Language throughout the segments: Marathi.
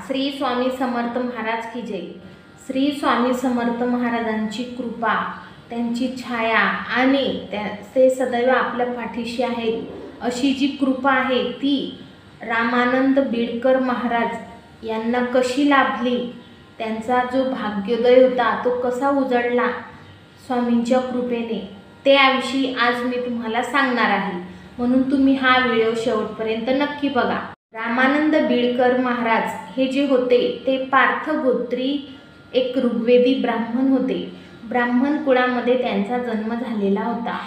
श्री स्वामी समर्थ महाराज की जय। श्री स्वामी समर्थ महाराजांची कृपा, त्यांची छाया आणि ते सदैव आपल्या पाठीशी आहेत अशी जी कृपा आहे ती रामानंद बिडकर महाराज यांना कशी लाभली, त्यांचा जो भाग्योदय होता तो कसा उजळला स्वामींच्या कृपेने, त्याविषयी आज मी तुम्हाला सांगणार आहे। म्हणून तुम्ही हा व्हिडिओ शेवटपर्यंत नक्की बघा। रामानंद बिडकर महाराज हे जे होते ते पार्थगोत्री एक ऋग्वेदी ब्राह्मण होते। ब्राह्मण कुळामध्ये त्यांचा जन्म झालेला होता।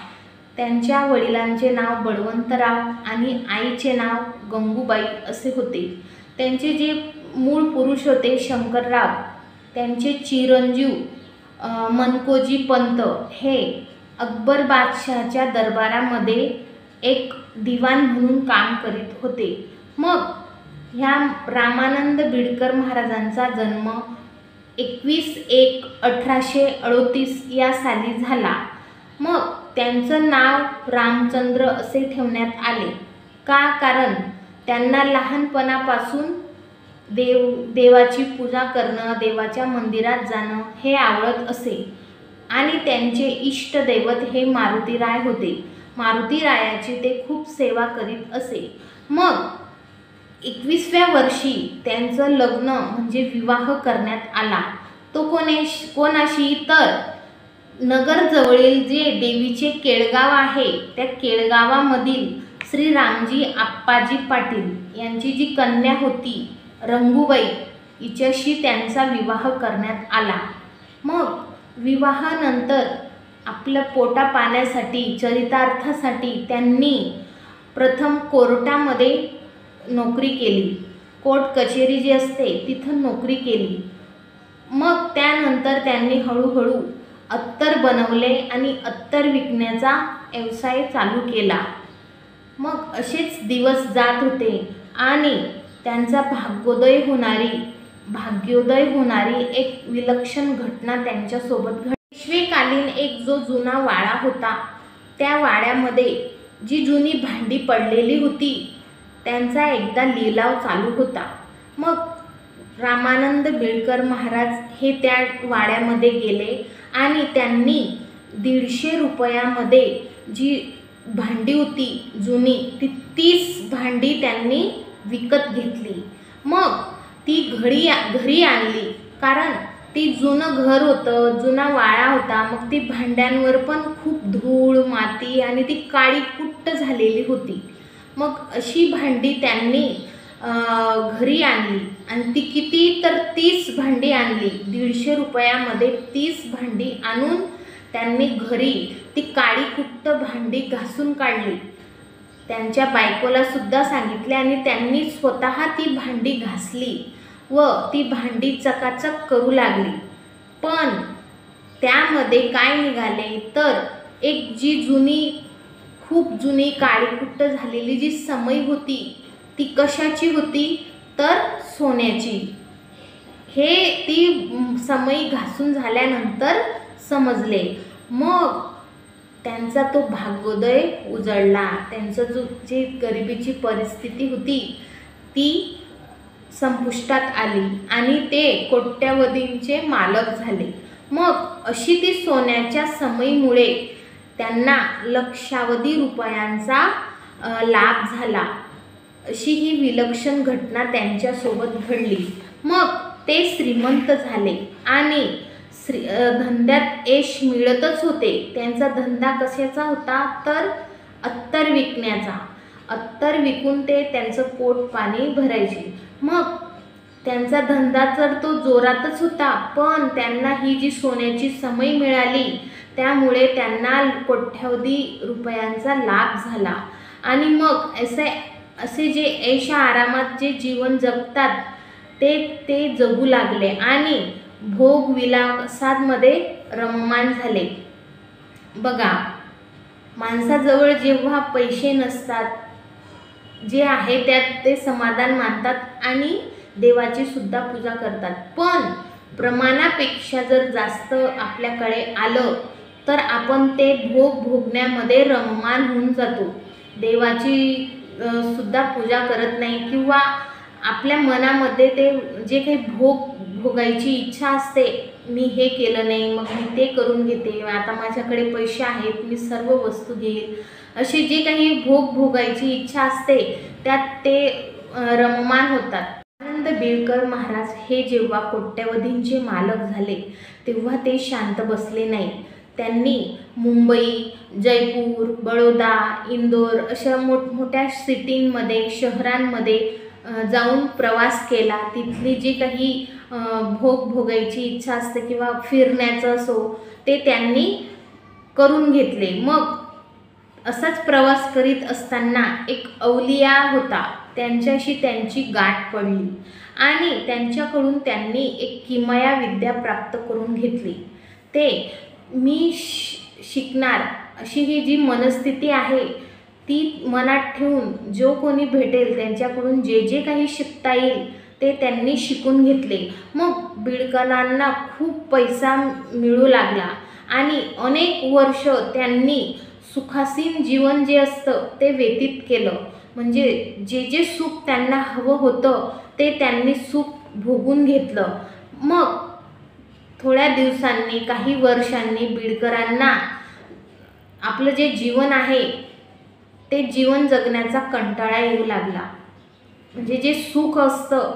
त्यांच्या वडिलांचे नाव बळवंतराव आणि आईचे नाव गंगूबाई असे होते। त्यांचे जे मूळ पुरुष होते शंकरराव, त्यांचे चिरंजीव मनकोजी पंत हे अकबर बादशाहच्या दरबारामध्ये एक दिवाण म्हणून काम करीत होते। मग ह्या रामानंद बिडकर महाराजांचा जन्म 21/1/1838 या साली झाला। मग त्यांचं नाव रामचंद्र असे ठेवण्यात आले का, कारण त्यांना लहानपणापासून देवाची पूजा करणं, देवाच्या मंदिरात जाणं हे आवडत असे आणि त्यांचे इष्टदैवत हे मारुतीराय होते। मारुतीरायाची ते खूप सेवा करीत असे। मग 21व्या वर्षी त्यांचं लग्न म्हणजे विवाह करण्यात आला। तो कोणाशी तर नगरजवळील जे देवीचे केळगाव आहे त्या केळगावामधील श्री रामजी आप्पाजी पाटील यांची जी कन्या होती रंगूबाई हिच्याशी त्यांचा विवाह करण्यात आला। मग विवाहानंतर आपल्या पोटा पाण्यासाठी, चरितार्थासाठी त्यांनी प्रथम कोर्टामध्ये नोकरी केली। कोर्ट कचेरी जी असते तिथं नोकरी केली। मग त्यानंतर त्यांनी हळूहळू अत्तर बनवले आणि अत्तर विकण्याचा व्यवसाय चालू केला। मग असेच दिवस जात होते आणि त्यांचा भाग्योदय होणारी एक विलक्षण घटना त्यांच्यासोबत घडली। पेशवेकालीन एक जो जुना वाडा होता त्या वाड्यामध्ये जी जुनी भांडी पडलेली होती त्यांचा एकदा लिलाव चालू होता। मग रामानंद बिडकर महाराज हे त्या वाड्यामध्ये गेले आणि त्यांनी 150 रुपयामध्ये जी भांडी होती जुनी ती 30 भांडी त्यांनी विकत घेतली। मग ती घरी आणली, कारण ती जुनं घर होतं, जुना वाडा होता। मग ती भांड्यांवर पण खूप धूळ माती आणि ती काळी कुट्ट झालेली होती। मग अशी भांडी त्यांनी घरी आणली आणि ती किती तर 30 भांडी आणली। 150 रुपयामध्ये 30 भांडी आणून त्यांनी घरी ती काळी कुट्ट भांडी घासून काढली। त्यांच्या बायकोला सुद्धा सांगितले आणि त्यांनी स्वतः ती भांडी घासली व ती भांडी चकाचक करू लागली। पण त्यामध्ये काय निघाले तर एक जी खूप जुनी काळीकुट्ट झालेली जी समई होती ती कशाची होती तर सोन्याची। हे ती समई घासून झाल्यानंतर समजले। मग त्यांचा तो भाग्योदय उजळला। त्यांचं जी गरिबीची परिस्थिती होती ती संपुष्टात आली आणि ते कोट्यावधींचे मालक झाले। मग अशी ती सोन्याच्या समईमुळे त्यांना लक्षावधी रुपयांचा लाभ झाला। अशी ही विलक्षण घटना त्यांच्यासोबत घडली। मग ते श्रीमंत झाले आणि धंद्यात यश मिळतच होते। त्यांचा धंदा कशाचा होता तर अत्तर विकण्याचा। अत्तर विकून ते त्यांचं पोट पाणी भरायचे। मग त्यांचा धंदा तर तो जोरातच होता, पण त्यांना ही जी सोन्याची समई मिळाली त्यामुळे त्यांना कोट्यावधी रुपयांचा लाभ झाला। आणि मग असे जे ऐशा आरामात जे जीवन जगतात ते जगू लागले आणि भोग विलासांमध्ये रममाण झाले। बघा, माणसाजवळ जेव्हा पैसे नसतात, जे आहे त्यात ते समाधान मानतात आणि देवाची सुद्धा पूजा करतात। पण प्रमाणापेक्षा जर जास्त आपल्याकडे आलं तर आपण ते भोगण्यामध्ये रममाण होऊन जातो। देवाची सुद्धा पूजा करत नाही किंवा आपल्या मनामध्ये ते जे काही भोगायची इच्छा असते, मी हे केलं नाही मग मी ते करून घेते, आता माझ्याकडे पैसे आहेत मी सर्व वस्तू घेईल, अशी जी काही भोगायची इच्छा असते त्यात ते रममाण होतात। आनंद बिळकर महाराज हे जेव्हा कोट्यवधींचे मालक झाले तेव्हा ते शांत बसले नाही। त्यांनी मुंबई, जयपूर, बडोदा, इंदोर अशा मोठमोठ्या सिटींमध्ये, शहरांमध्ये जाऊन प्रवास केला। तिथली जी काही भोगायची इच्छा असते किंवा फिरण्याचं असो ते त्यांनी करून घेतले। मग असाच प्रवास करीत असताना एक अवलिया होता, त्यांच्याशी त्यांची गाठ पडली आणि त्यांच्याकडून त्यांनी एक किमया विद्या प्राप्त करून घेतली। ते मी शिकणार अशी ही जी मनस्थिती आहे ती मनात ठेवून जो कोणी भेटेल त्यांच्याकडून जे जे काही शिकता येईल ते त्यांनी शिकून घेतले। मग बिळकरांना खूप पैसा मिळू लागला आणि अनेक वर्ष त्यांनी सुखासीन जीवन जे असतं ते व्यतीत केलं। म्हणजे जे जे सुख त्यांना हवं होतं ते त्यांनी सुख भोगून घेतलं। मग थोड्या दिवसांनी, काही वर्षांनी बिळकरांना आपलं जे जीवन आहे ते जीवन जगण्याचा कंटाळा येऊ लागला। म्हणजे जे सुख असतं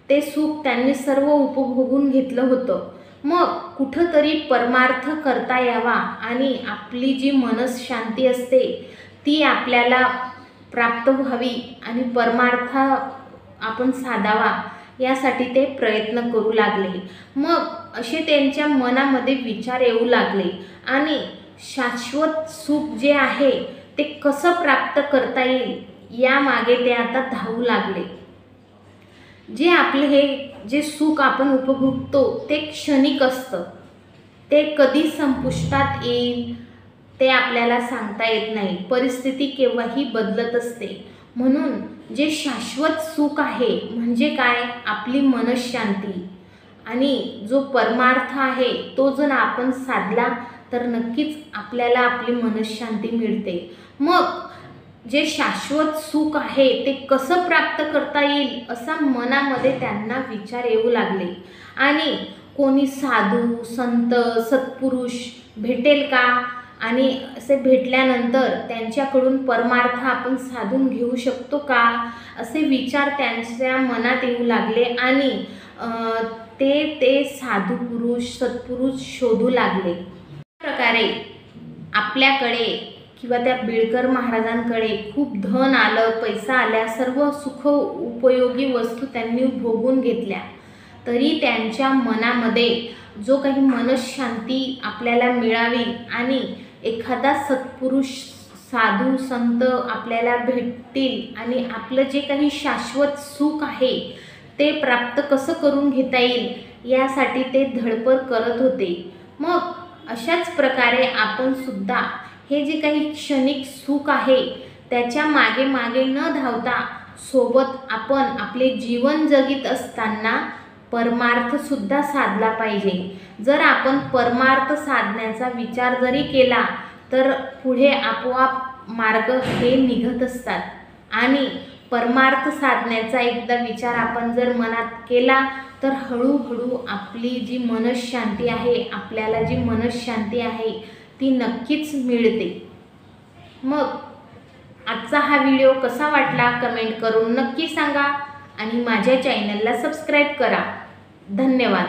ते सुख त्यांनी सर्व उपभोगून घेतलं होतं। मग कुठंतरी परमार्थ करता यावा आणि आपली जी मनशांती असते ती आपल्याला प्राप्त व्हावी आणि परमार्थ आपण साधावा यासाठी ते प्रयत्न करू लागले। मग असे त्यांच्या मनामध्ये विचार येऊ लागले आणि शाश्वत सुख जे आहे ते कसं प्राप्त करता येईल यामागे ते आता धावू लागले। जे आपले हे जे सुख आपण उपभोगतो ते क्षणिक असतं, ते कधी संपुष्टात येईल ते आपल्याला सांगता येत नाही, परिस्थिती केव्हाही बदलत असते। म्हणून जे शाश्वत सुख आहे म्हणजे काय, आपली मनशांती आणि जो परमार्थ आहे तो जर आपण साधला तर नक्कीच आपल्याला आपली मनशांती मिळते। मग जे शाश्वत सुख आहे ते कसं प्राप्त करता येईल असा मनामध्ये त्यांना विचार येऊ लागले आणि कोणी साधू, संत, सत्पुरुष भेटेल का आणि असे भेटल्यानंतर त्यांच्याकडून परमार्थ आपण साधून घेऊ शकतो का, असे विचार त्यांच्या मनात येऊ लागले आणि ते साधू पुरुष, सत्पुरुष शोधू लागले। प्रकारे आपल्याकडे किंवा त्या बिळकर महाराजांकडे खूप धन आलं, पैसा आल्या, सर्व सुख उपयोगी वस्तू त्यांनी भोगून घेतल्या, तरी त्यांच्या मनामध्ये जो काही मनशांती आपल्याला मिळावी आणि एखादा सत्पुरुष, साधू, संत आपल्याला भेटतील आणि आपलं जे काही शाश्वत सुख आहे ते प्राप्त कसं करून घेता येईल यासाठी ते धडपड करत होते। मग अशाच प्रकारे आपण सुद्धा हे जे काही क्षणिक सुख आहे त्याच्या मागे मागे न धावता सोबत आपण आपले जीवन जगत असताना परमार्थ सुद्धा साधला पाहिजे। जर आपण परमार्थ साधण्याचा विचार जरी केला तर पुढे आपोआप मार्ग हे निघत असतात आणि परमार्थ साधण्याचा एकदा विचार आपण जर मनात केला तर हळूहळू आपली जी मनशांती आहे, आपल्याला जी मनशांती आहे ती नक्कीच मिळते। मग आजचा हा व्हिडिओ कसा वाटला कमेंट करून नक्की सांगा आणि माझ्या चॅनलला सबस्क्राईब करा। धन्यवाद।